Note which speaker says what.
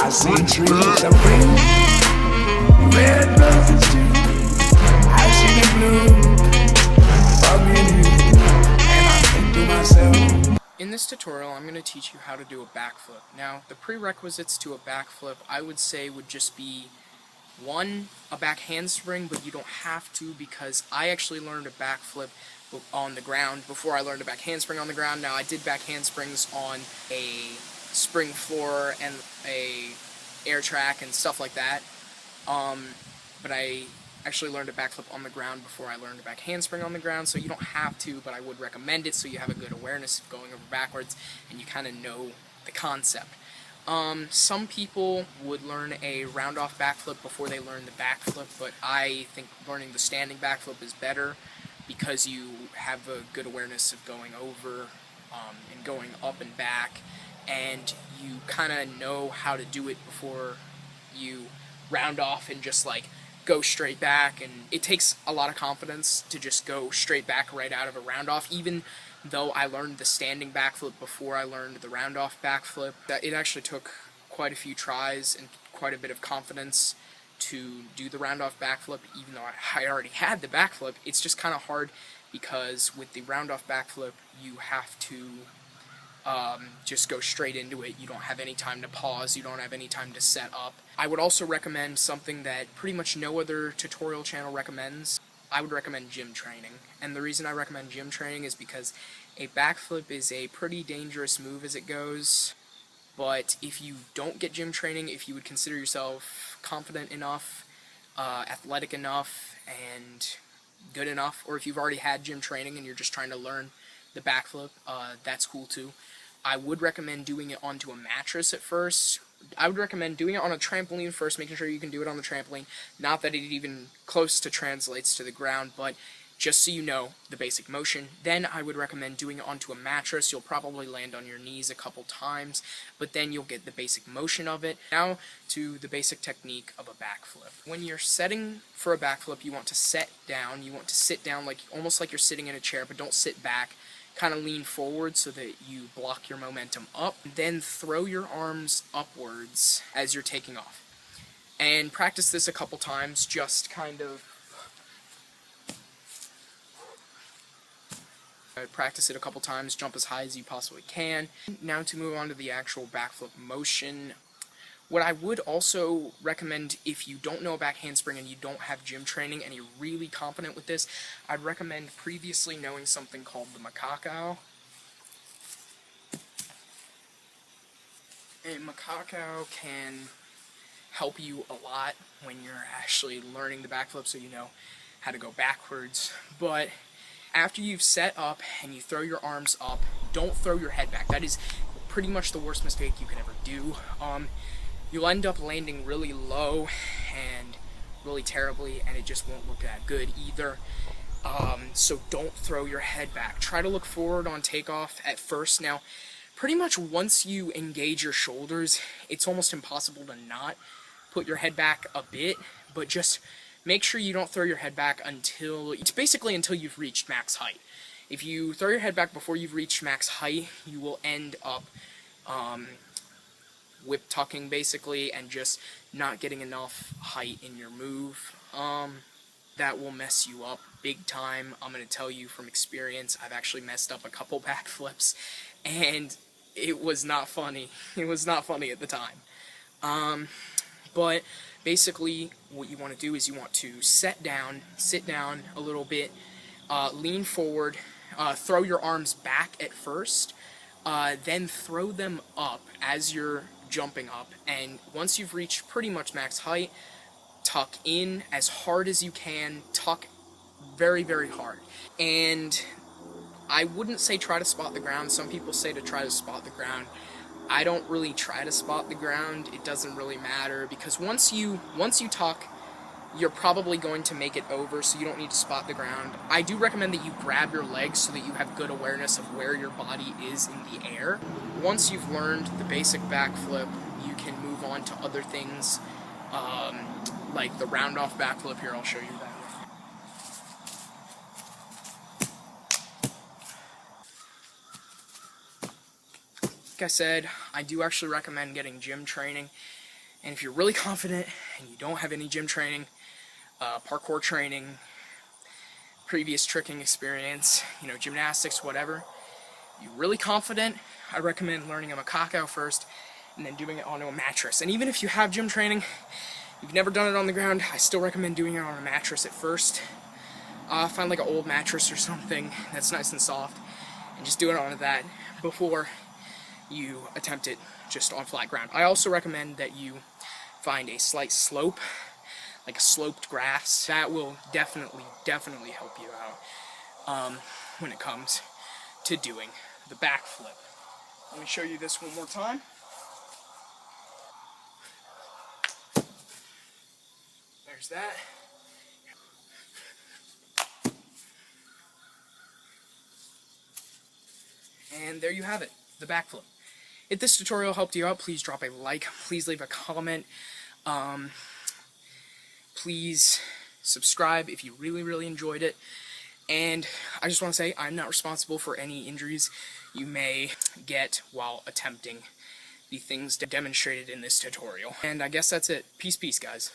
Speaker 1: I see trees of green, red roses too. I see them blue for me and you, and I think to myself.
Speaker 2: In this tutorial, I'm going to teach you how to do a backflip. Now, the prerequisites to a backflip, I would say, would just be one, a back handspring, but you don't have to, because I actually learned a backflip on the ground before I learned a back handspring on the ground. Now, I did back handsprings on a spring floor and a air track and stuff like that, but I actually learned a backflip on the ground before I learned a back handspring on the ground, so you don't have to, but I would recommend it so you have a good awareness of going over backwards and you kind of know the concept. Some people would learn a round-off backflip before they learn the backflip, but I think learning the standing backflip is better because you have a good awareness of going over and going up and back, and you kind of know how to do it before you round off and just like go straight back. And it takes a lot of confidence to just go straight back right out of a round off, even though I learned the standing backflip before I learned the round off backflip. It actually took quite a few tries and quite a bit of confidence to do the round off backflip, even though I already had the backflip. It's just kind of hard because with the round off backflip you have to just go straight into it. You don't have any time to pause, you don't have any time to set up. I would also recommend something that pretty much no other tutorial channel recommends. I would recommend gym training. And the reason I recommend gym training is because a backflip is a pretty dangerous move as it goes. But if you don't get gym training, if you would consider yourself confident enough, athletic enough, and good enough, or if you've already had gym training and you're just trying to learn the backflip, that's cool too. I would recommend doing it onto a mattress at first. I would recommend doing it on a trampoline first, making sure you can do it on the trampoline. Not that it even close to translates to the ground, but just so you know the basic motion. Then I would recommend doing it onto a mattress. You'll probably land on your knees a couple times, but then you'll get the basic motion of it. Now to the basic technique of a backflip. When you're setting for a backflip, you want to set down. You want to sit down like almost like you're sitting in a chair, but don't sit back. Kind of lean forward so that you block your momentum up. Then throw your arms upwards as you're taking off. And practice this a couple times, just kind of practice it a couple times, jump as high as you possibly can. Now to move on to the actual backflip motion. What I would also recommend, if you don't know a back handspring and you don't have gym training and you're really confident with this, I'd recommend previously knowing something called the macaco. And macaco can help you a lot when you're actually learning the backflip, so you know how to go backwards. But after you've set up and you throw your arms up, don't throw your head back. That is pretty much the worst mistake you can ever do. You'll end up landing really low and really terribly, and it just won't look that good either. So don't throw your head back. Try to look forward on takeoff at first. Now, pretty much once you engage your shoulders, it's almost impossible to not put your head back a bit, but just make sure you don't throw your head back until you've reached max height. If you throw your head back before you've reached max height, you will end up whip tucking basically and just not getting enough height in your move. That will mess you up big time. I'm going to tell you from experience, I've actually messed up a couple backflips and it was not funny. It was not funny at the time. But basically what you want to do is you want to sit down a little bit, lean forward, throw your arms back at first, then throw them up as you're jumping up, and once you've reached pretty much max height, tuck in as hard as you can, tuck very, very hard. And I wouldn't say try to spot the ground. Some people say to try to spot the ground. I don't really try to spot the ground. It doesn't really matter, because once you tuck, you're probably going to make it over, so you don't need to spot the ground. I do recommend that you grab your legs so that you have good awareness of where your body is in the air. Once you've learned the basic backflip, you can move on to other things, like the round-off backflip. Here, I'll show you that. Like I said, I do actually recommend getting gym training. And if you're really confident and you don't have any gym training, parkour training, previous tricking experience, gymnastics, whatever, you're really confident, I recommend learning a macaco first and then doing it onto a mattress. And even if you have gym training, you've never done it on the ground, I still recommend doing it on a mattress at first. Find like an old mattress or something that's nice and soft and just do it onto that before you attempt it just on flat ground. I also recommend that you find a slight slope, like a sloped grass. That will definitely help you out when it comes to doing the backflip. Let me show you this one more time. There's that. And there you have it, the backflip. If this tutorial helped you out, please drop a like, please leave a comment, please subscribe if you really enjoyed it. And I just want to say I'm not responsible for any injuries you may get while attempting the things demonstrated in this tutorial. And I guess that's it. Peace, guys.